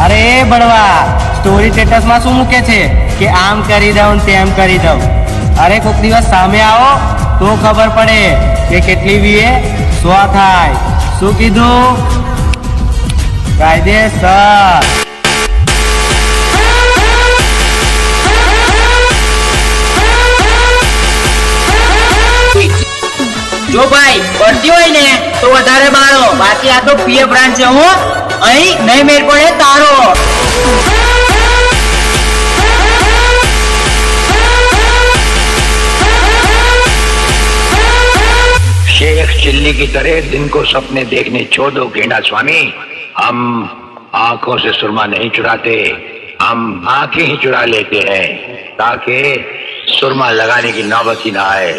અરે બળવા, સ્ટોરી સ્ટેટસમાં શું મૂકે છે કે આમ કરી દઉં તેમ કરી દઉં? અરે કોઈક દિવસ સામે આવો તો ખબર પડે કે કેટલી વીએ 100 થાય. શું કીધું? કાયદેસર. જો ભાઈ પડતી હોય ને તો વધારે બાળો, બાકી આ તો પીએ બ્રાન્ચ છે. હું અહીં નહીં મેળ પડે તારો. शेख चिल्ली की तरह दिन को सपने देखने छोड़ दो गेंडा स्वामी. हम आंखों से सुरमा नहीं चुराते, हम आंखें ही चुरा लेते हैं ताकि सुरमा लगाने की नौबत ही ना आए.